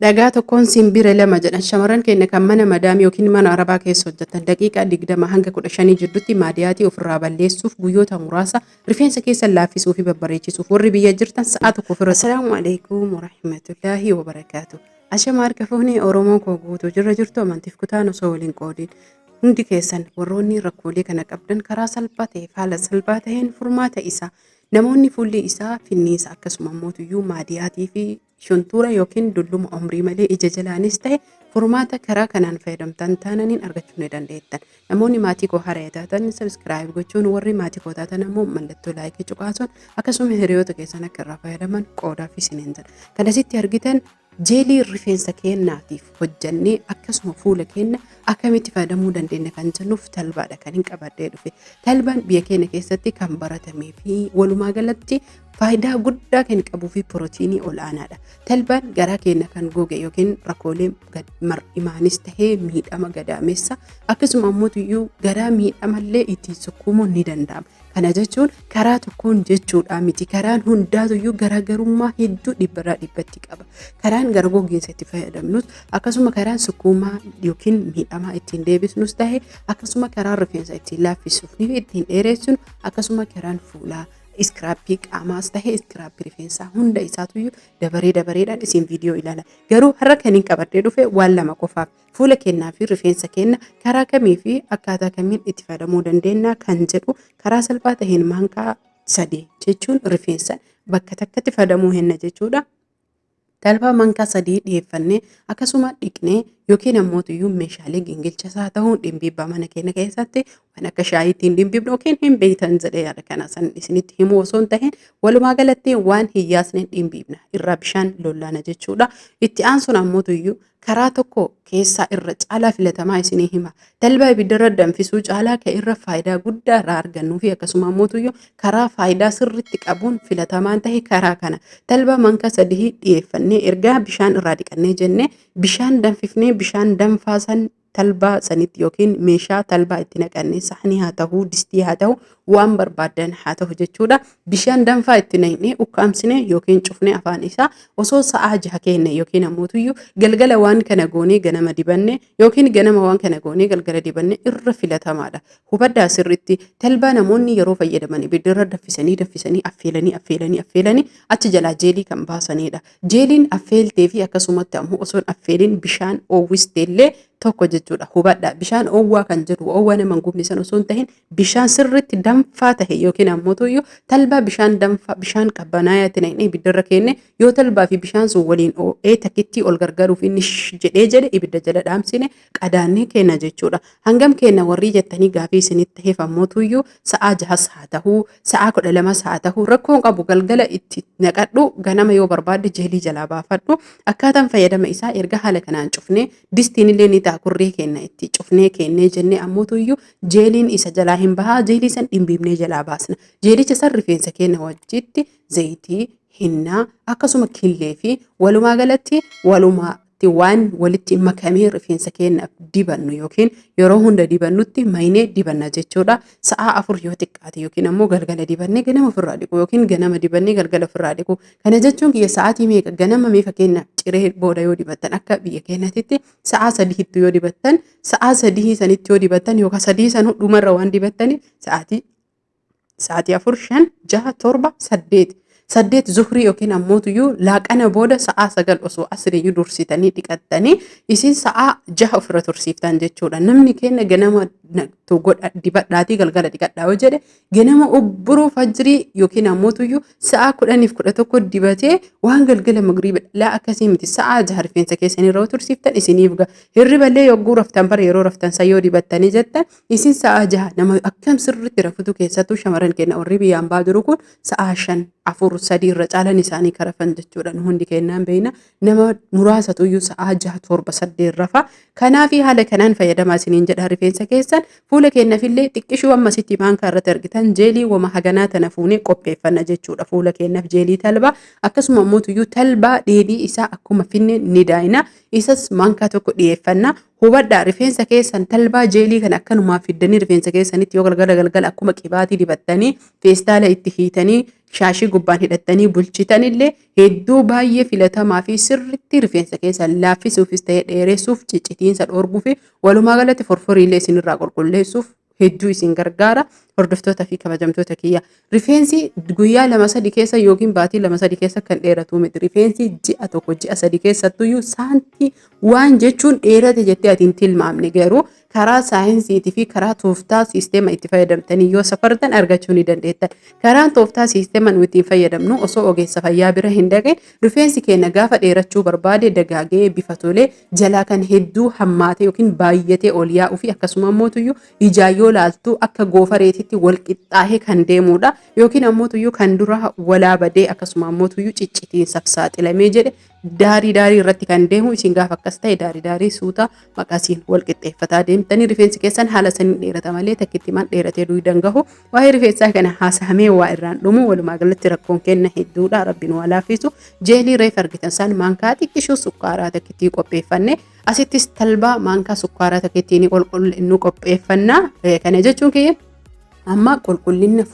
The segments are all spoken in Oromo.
Dhagaa tokkoon simbira lama jedhan shamarran keenya kan mana madaamii yookiin mana arabaa keessa hojjetan daqiiqaa 20 hanga 15 jidduutti maadiyaatii ofirraa balleessuuf guyyoota muraasa rifeensa keessa laaffisuu fi babbareechisuuf warri biyya jirtan sa'a tokko ofirra. Assalaamu alaikum warahmatullaahi wabarakaatu. Ashama harka fuunee Oromoo koo guutuu jirra jirtu amantiif kutaan osoo waliin qoodin. Hundi keessan warroonni rakkoolee kana qabdan karaa salphaa ta'eef haala salphaa ta'een furmaata isaa namoonni fuulli isaa finniisa akkasuma mootuyyuu maadiyaatii fi shuntuura yookiin dulluma umrii malee ija jalaanis ta'e furmaata karaa kanaan fayyadamtan taananiin argachuu ni dandeettan. Namoonni maatii koo haaraa taatan sabskiraayib gochuun warri maatii koo taatan ammoo mallattoo laayikii cuqaasuun akkasuma hiriyoota keessan akka irraa fayyadaman qoodaaf isiniin jedha. Kan asitti argitan jeelii rifeensa keenyaatiif hojjannee akkasuma fuula keenya akkamitti fayyadamuu dandeenya kan jennuuf talbaadha kan hin qabadhee dhufe. Talbaan biyya keenya keessatti kan baratamee fi walumaa galatti faayidaa guddaa kan qabuu fi pirootiinii olaanaadha. Talbaan garaa keenya kan goge yookiin rakkoolee mar'imaanis tahee miidhama gadaamessa akkasuma ammoo garaa miidhamallee ittiin sukkuumuun ni danda'ama. Kana jechuun karaa tokkoon jechuudha miti. Karaan hundaatuyyuu garaagarummaa hedduu dhibbarraa dhibbatti qaba. Karaan gara gogiinsa itti fayyadamnus akkasuma karaan sukkuumaa yookiin miidhamaa ittiin deebisnus ta'e akkasuma karaan rifeensa ittiin laaffisuuf fi ittiin dheeressuun akkasuma karaan fuulaa iskiraappii qaamaas ta'e iskiraappii rifeensaa hunda isaatuyyuu dabareedhaan isin viidiyoo ilaala. Garuu har'a kan hin qabadhee dhufe waan lama qofaaf fuula keenyaa fi rifeensa keenya karaa kamii fi akkaataa kamiin itti fayyadamuu dandeenya kan jedhu karaa salphaa ta'een maankaa 3 jechuun rifeensa bakka takkatti fayyadamuu henna jechuudha. Talbaa maankaa 3 dhiyeeffannee akkasuma dhiqnee yookiin ammoo meeshaalee gingilchasaa ta'uun dhimbiibbaa mana keenya keessatti waan akka shaayii ittiin dhimbiibnu yookiin hin beektan jedhee yaada kana san isinitti himuu osoo hin tahin walumaa galatti waan hiyyaasne dhimbiibna irraa bishaan lollaana jechuudha. Itti aansuun ammoo karaa tokko keessaa irra caalaa filatamaa isinii hima. Talbaa ibiddarra danfisuu caalaa kan irra faayidaa guddaa irraa argannuu fi akkasuma ammoo karaa faayidaa sirriitti qabuun filatamaan tahe karaa kana. Talbaa maankaa 3 dhiyeeffannee ergaa bishaan irraa dhiqannee jennee bishaan danfifnee bishaan danfaa san talbaa sanitti yookiin meeshaa talbaa itti naqannee sahnii haa ta'uu distii haa ta'uu waan barbaadan haa ta'u jechuudha. Bishaan danfaa itti naqnee ukkaamsine yookiin cufnee afaan isaa osoo sa'aa 6 keenne yookiin ammoo galgala waan kana goonee ganama dibanne yookiin ganama waan kana goonee galgala dibanne irra filatamaadha. Hubaddaa sirriitti talbaa namoonni yeroo fayyadaman ibiddarra danfisanii affeelanii achi jalaa jeelii kan baasanidha. Jeeliin affeeltee fi akkasumatti ammoo osoo affeeliin bishaan oowwisteellee tokko jechuudha. Hubadhaa bishaan oowwaa kan jedhu oowwaa nama gubnisan osoo hin tahin bishaan sirriitti danfaa tahe yookiin ammoo talbaa bishaan danfaa bishaan qabbanaa'aatti naqnee ibiddarra keenne yoo talbaa fi bishaan sun waliin oo'ee takkitti ol gargaaruuf inni jedhee ibidda jala dhaamsine qadaannee kenna jechuudha. Hangam kenna warri jettanii gaafii isinitti taheef ammoo sa'a 6 haa ta'uu sa'a 12 haa ta'uu rakkoon qabu galgala itti naqadhu ganama yoo barbaadde jeelii jalaa baafadhu akkaataan fayyadama isaa erga haala kanaan cufnee distiin illee ni kurrii keenya itti cufnee kennee jennee ammoo jeeliin isa jalaa hin bahaa jeelii san dhimbiibnee jalaa baasna. Jeelicha san rifeensa keenya wajjitti zayitii hinnaa akkasuma killee fi walumaa galatti waan walitti makamee rifeensa keenyaaf dibannu yookiin yeroo hunda dibannutti maynee dibanna jechuudha. Sa'a 4 yoo xiqqaate yookiin ammoo galgala dibannee ganama ofirraa dhiqu yookiin ganama dibannee galgala ofirraa dhiqu. Kana jechuun kiyya sa'aatii meeqa ganama mee fakkeenya ciree booda yoo dibattan akka biyya keenyatti sa'a 3 yoo dibattan sa'a 3 sanitti yoo dibattan yookaan 3 san dhumarra waan dibattaniif sa'aatii 4 5 6 7 8 zuhrii yookiin ammoo laaqana booda sa'a 9 osoo asiriyyuu dursitanii dhiqattanii isin sa'a 6 ofirra tursiiftan jechuudha. Namni keenya ganama dibadhaatii galgala dhiqadhaa yoo jedhe ganama obboroo fajrii yookiin ammoo sa'a 10-11 dibatee waan galgala magriibaa akkasii miti sa'a 6 rifeensa keessanii irra tursiiftan isiniif ga'a. Hirriballee yogguu raftan bara yeroo raftan sayyoo dibattanii jettan isin sa'a 6 nama akkam sirriitti rafutu keessattuu shamarran keenya warri biyyaan baa jiru kun sa'a 5 4 3 irra caalan isaanii karafan jechuudha. Nu hundi kennaan beeyna nama muraasatu sa'a 6 7 8 rafa. Kanaaf haala kanaan fayyadamaa isiniin jedha rifeensa keessan fuula keenyaafillee xiqqishuu ammasitti maankaa irratti argitan jeelii wama haganaa tana fuunee qopheeffanna jechuudha. Fuula keenyaaf jeelii talbaa akkasuma ammoo talbaa dheedhii isaa akkuma finne ni daayina isas maankaa tokko dhiyeeffanna. Hubadhaa rifeensa keessan talbaa jeelii kan akkanumaa fiddanii rifeensa keessanitti yoo galgala akkuma qibaatii dibattanii feestaala itti hiitanii shaashii gubbaan hidhattanii bulchitanillee hedduu baay'ee filatamaa fi sirriitti rifeensa keessan laaffisuufis ta'ee dheeressuuf ciccitiinsa dhoorguu fi walumaa galatti forforiilee isinirraa qulqulleessuuf hedduu isin gargaara. Hordoftoota fi kabajamtoota kiyya. Rifeensi guyyaa 2-3 keessa yookiin baatii 2-3 keessa kan dheeratu miti. Rifeensi ji'a 1-3 keessattuyyuu saantii waan jechuun dheerate jettee ati hin tilmaamne garuu karaa saayinsiitii fi karaa tooftaa siisteema itti fayyadamtanii yoo safartan argachuu ni dandeettan. Karaan tooftaa siisteema nuti ittiin fayyadamnu osoo ogeessa fayyaa bira hin dhaqin rifeensi keenya gaafa dheerachuu barbaade dagaagee bifa tolee jalaa kan hedduu hammaate yookiin baay'atee ol yaa'uu fi akkasuma ammoo ijaa yoo laaltu akka goofareetti wal qixxaahee kan deemudha yookiin ammoo kan dura walaa badee akkasuma ammoo ciccitiinsaaf saaxilamee jedhe daarii irratti kan deemu isin gaafa akkas ta'e daarii suuta maqasiin wal qixxeeffataa deemtanii rifeensi keessan haala saniin dheerata malee takkitti man dheeratee du'i dangahu. Waa'ee rifeensaa kana haasahamee waa irraan dhumu walumaa galatti rakkoon kenna hedduudha rabbiin waa laaffisu. Jeelii reef argitan san maankaa xiqqishuu sukkaaraa takkitti qopheeffanne asittis talbaa maankaa sukkaaraa takkitti qulqullinnu qopheeffannaa. Kana jechuun kiyya amma qulqullinna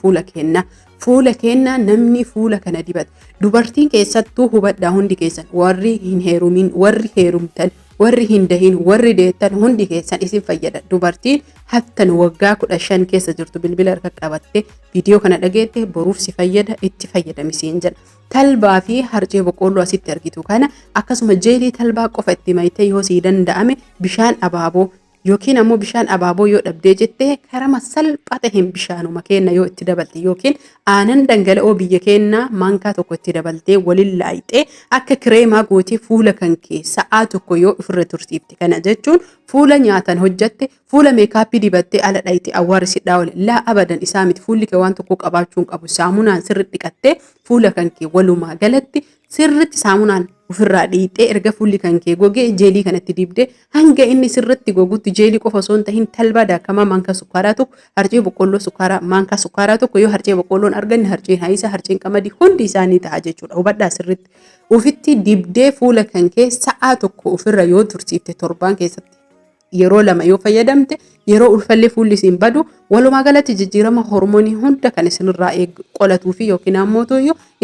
fuula keenna namni fuula kana dibata dubartiin keessattuu hubadhaa hundi keessan warri hin heerumin warri heerumtan warri hin dahin warri deettan hundi keessan isin fayyada. Dubartiin hattan waggaa 15 keessa jirtu bilbila harka qabatte viidiyoo kana dhageette boruuf si fayyada itti fayyadamisiin jedha. Talbaa fi harcee boqqolloo asitti argitu kana akkasuma jeelii talbaa qofa itti maytee yoo sii danda'ame bishaan abaaboo yookiin ammoo bishaan abaaboo yoo dhabdee jettee karama salphaa ta'een bishaanuma keenya yoo itti dabalte yookiin aanan dhangala'oo biyya keenyaa maankaa tokko itti dabaltee waliin laayixee akka kireemaa gootee fuula kan kee sa'aa tokko yoo ofirra tursiifte. Kana jechuun fuula nyaatan hojjatte fuula meekaappii dibattee ala dhayite awwaarsi dhaawale laa abadan isaa miti. Fuulli kee waan tokko qabaachuu hin qabu. Saamunaan sirriitti dhiqattee fuula kan kee walumaa galatti sirriitti saamunaan ofirraa dhiixee erga fuulli kan kee gogee jeelii kanatti dibdee hanga inni sirriitti gogutti jeelii qofa osoo hin tahin talbaa daakamaa maankaa sukkaaraa tokko harcee boqqolloo sukkaaraa maankaa sukkaaraa tokko yoo harcee boqqolloon arganne harceen haayisa harceen qamadii hundi isaanii ta'a jechuudha. Hubadhaa sirriitti ufitti dibdee fuula kan kee sa'aa tokko ofirra yoo tursiifte torbaan keessatti yeroo 2 yoo fayyadamte yeroo ulfallee fuulli isin badu walumaa galatti jijjiirama hormoonii hunda kan isinirraa qolatuu fi yookiin ammoo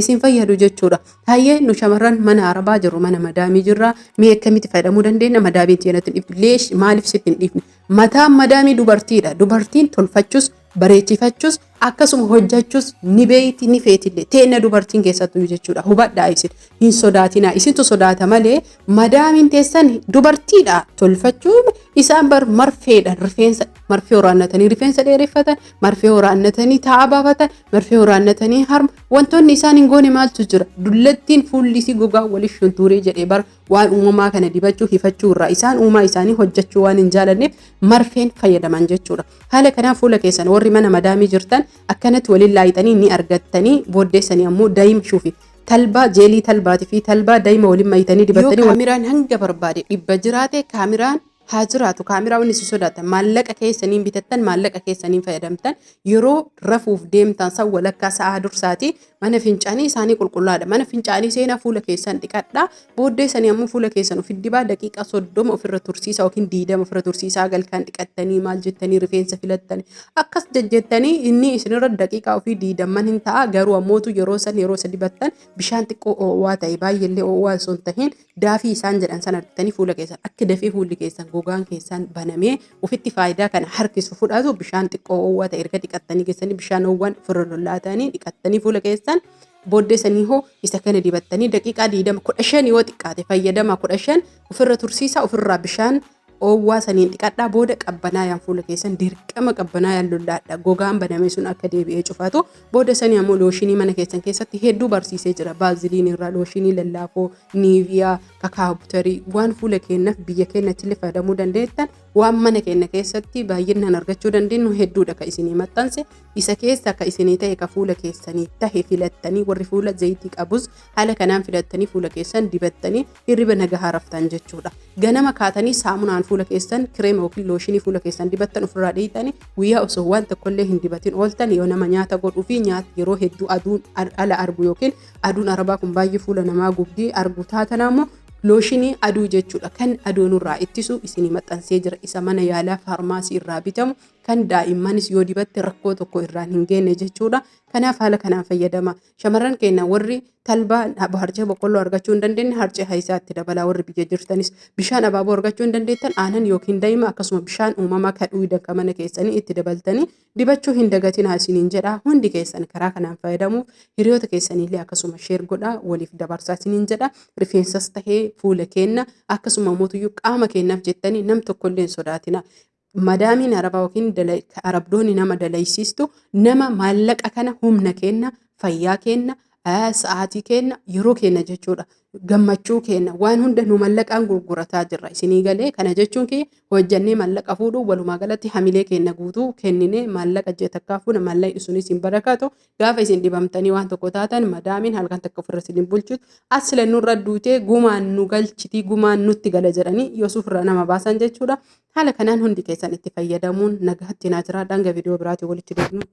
isin fayyadu jechuudha. Hayyee nu shamarran mana arabaa jiru mana madaamii jirra mee akkamitti fayyadamuu dandeenya? Madaamiin teenatti dhifne maaliif sitti hin dhifne? Mataan madaamii dubartiidha. Dubartiin tolfachuus bareechifachuus akkasuma hojjachuus ni beeyti ni feetillee teenya dubartiin keessattuu jechuudha. Hubadhaa isin hin sodaatinaa. Isintu sodaata malee madaamiin teessan dubartiidha. Tolfachuun isaan bar marfeedha. Rifeensa marfee waraannatanii rifeensa dheereffatan, marfee waraannatanii taa'aa baafatan, marfee waraannatanii harma wantoonni isaan hin goone maaltu jira? Dullattiin fuullisii gogaa waliin shuntuuree jedhee bar waan uumamaa kana dibachuu hifachuu irraa isaan uumaa isaanii hojjechuu waan hin jaalanneef marfeen fayyadaman jechuudha. Haala kanaan fuula keessan warri mana madaamii jirtan akkanatti waliin laayixanii ni argattanii booddeessanii ammoo daa'ima shuufi. Talbaa jeelii talbaatii fi talbaa daa'ima waliin mayitanii dibattanii kaamiraan hanga barbaade dhibba jiraate kaamiraan haa jiraatu. Kaameraa wanni si sodaatan maallaqa keessaniin bitattan maallaqa keessaniin fayyadamtan yeroo rafuuf deemtan san walakkaa sa'aa dursaati mana fincaanii isaanii qulqullaadha. Mana fincaanii seenaa fuula keessan dhiqadhaa booddeessanii ammoo fuula keessan ofi dibaa daqiiqaa 30 ofirra tursiisaa yookiin 20 ofirra tursiisaa galkaan dhiqattanii maal jettanii rifeensa filattanii akkas jajjettanii inni isinirra daqiiqaa ofii 20 hin ta'a. Garuu ammootu yeroo san yeroo isa dibattan bishaan xiqqoo oowwaa ta'e baay'eellee oowwaa osoo hin tahin daafii isaan jedhan san argitanii fuula keessan akka dafee fuulli keessan gogaan keessan banamee ofitti faayidaa kana harkisu fudhatu bishaan xiqqoo oowwaa ta'e erga dhiqattanii keessanii bishaan oowwan ofirra lollaatanii dhiqattanii fuula keessan booddeessanii hoo isa kana dibattanii daqiiqaa 15 yoo xiqqaate fayyadama 15 ofirra tursiisaa ofirraa bishaan oowwaa saniin dhiqadhaa booda qabbanaayaan fuula keessan dirqama qabbanaayaan lollaadha. Gogaan baname sun akka deebi'ee cufatu booda sanii ammoo looshinii mana keessan keessatti hedduu barsiisee jira. Baaziliin irraa looshinii lallaafoo niiviyaa kakaabutarii waan fuula keenyaaf biyya keenyatti illee fayyadamuu dandeettan waan mana keenya keessatti baay'inaan argachuu dandeenyu hedduudha. Ka isinii maxxanse isa keessa akka isinii ta'e ka fuula keessanii tahe filattanii warri fuula zayitii qabus haala kanaan filattanii fuula keessan dibattanii hirriba nagahaa raftan jechuudha. Ganama kaatanii saamunaan fuula keessan kireema yookiin looshinii fuula keessan dibattan ofirraa dhiitanii guyyaa osoo waan tokkollee hin dibatin ooltan yoo nama nyaata godhuu fi nyaata yeroo hedduu aduun ala argu yookiin aduun arabaa kun baay'ee fuula namaa gubdii argu taatan ammoo looshinii aduu jechuudha. Kan aduu nurraa ittisu isinii maxxansee jira. Isa mana yaalaa faarmaasii irraa bitamu kan daa'immanis yoo dibatte rakkoo tokko irraan hin geenye jechuudha. Kanaaf haala kanaan fayyadama. Shamarran keenya warri talbaa harcee boqqolloo argachuu hin dandeenye harcee haayisaa itti dabalaa. Warri biyya jirtanis bishaan abaaboo argachuu hin dandeettan aanan yookiin daa'ima akkasuma bishaan uumamaa kadhuu danka mana keessanii itti dabaltanii dibachuu hin dagatinaa isiniin jedha. Hundi keessan karaa kanaan fayyadamuuf hiriyoota keessaniillee akkasuma sheer godhaa waliif dabarsaa isiniin jedha. Rifeensas tahee fuula keenya akkasuma mootuyyuu qaama keenyaaf jettanii nam tokkollee hin sodaatina. Madaamiin arabaa yookiin arabdoonni nama dalaysiistu nama maallaqa kana humna kenna fayyaa kenna sa'aatii kenna yeroo kenna jechuudha. Gammachuu kenna waan hunda nu maallaqaan gurgurataa jirra isinii galee kana jechuun kee hojjannee maallaqa fuudhu walumaa galatti hamilee kenna guutuu kennine maallaqa jeetakkaa fuuna maallaqni sunis hin barakatu gaafa isin dhibamtanii waan tokko taatan madaamiin halkan takka ofirra isin bulchutu asila nurra duutee gumaan nu galchiti gumaan nutti gala jedhanii Yoosuuf irra nama baasan jechuudha. Haala kanaan hundi keessan itti fayyadamuun nagaatti naa jira. Dhanga viidiyoo biraatii walitti deebinu.